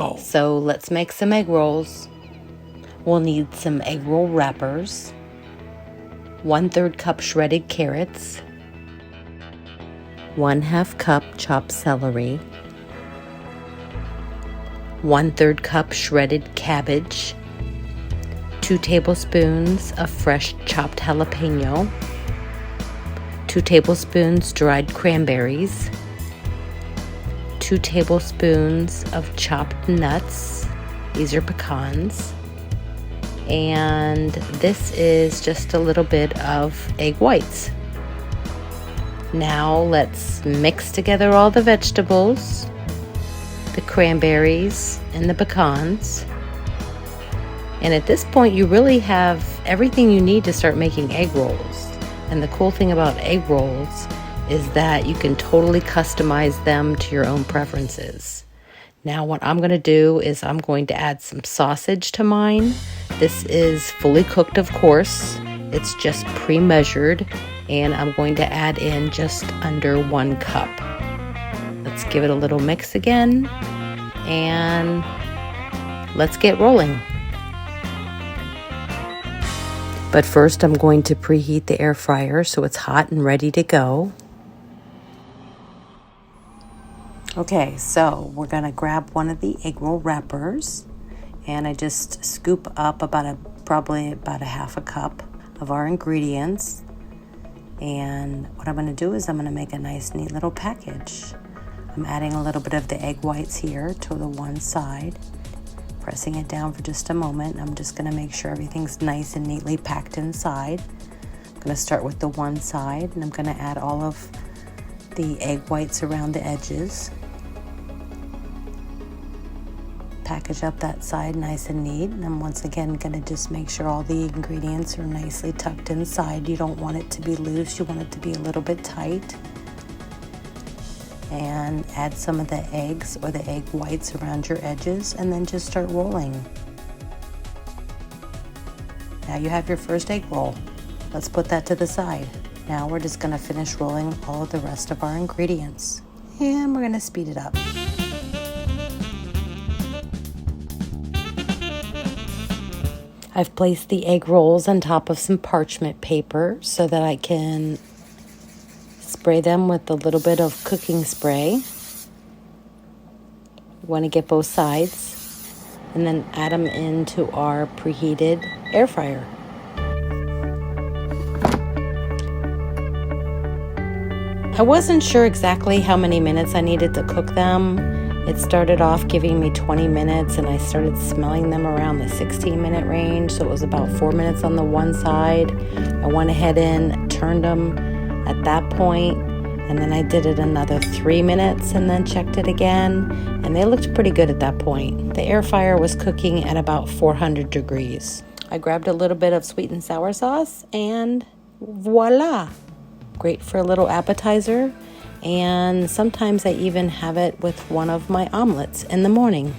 Wow! So let's make some egg rolls. We'll need some egg roll wrappers, 1/3 cup shredded carrots, 1/2 cup chopped celery, 1/3 cup shredded cabbage, 2 tablespoons of fresh chopped jalapeno, 2 tablespoons dried cranberries, 2 tablespoons of chopped nuts. These are pecans. And this is just a little bit of egg whites. Now let's mix together all the vegetables, the cranberries and the pecans. And at this point, you really have everything you need to start making egg rolls. And the cool thing about egg rolls is that you can totally customize them to your own preferences. Now what I'm going to do is I'm going to add some sausage to mine. This is fully cooked, of course. It's just pre-measured, and I'm going to add in just under 1 cup. Let's give it a little mix again, and let's get rolling. But first, I'm going to preheat the air fryer so it's hot and ready to go. Okay, so we're gonna grab one of the egg roll wrappers, and I just scoop up probably about a 1/2 cup of our ingredients. And what I'm gonna do is I'm gonna make a nice, neat little package. I'm adding a little bit of the egg whites here to the one side, pressing it down for just a moment. I'm just gonna make sure everything's nice and neatly packed inside. I'm gonna start with the one side, and I'm gonna add all of the egg whites around the edges. Package up that side nice and neat, and I'm once again gonna just make sure all the ingredients are nicely tucked inside. You don't want it to be loose, you want it to be a little bit tight. And add some of the eggs or the egg whites around your edges, and then just start rolling. Now you have your first egg roll. Let's put that to the side. Now we're just gonna finish rolling all of the rest of our ingredients, and we're gonna speed it up. I've placed the egg rolls on top of some parchment paper so that I can spray them with a little bit of cooking spray. You want to get both sides, and then add them into our preheated air fryer. I wasn't sure exactly how many minutes I needed to cook them. It started off giving me 20 minutes, and I started smelling them around the 16-minute range, so it was about 4 minutes on the one side. I went ahead and turned them at that point, and then I did it another 3 minutes and then checked it again, and they looked pretty good at that point. The air fryer was cooking at about 400 degrees. I grabbed a little bit of sweet and sour sauce, and voila! Great for a little appetizer. And sometimes I even have it with one of my omelets in the morning.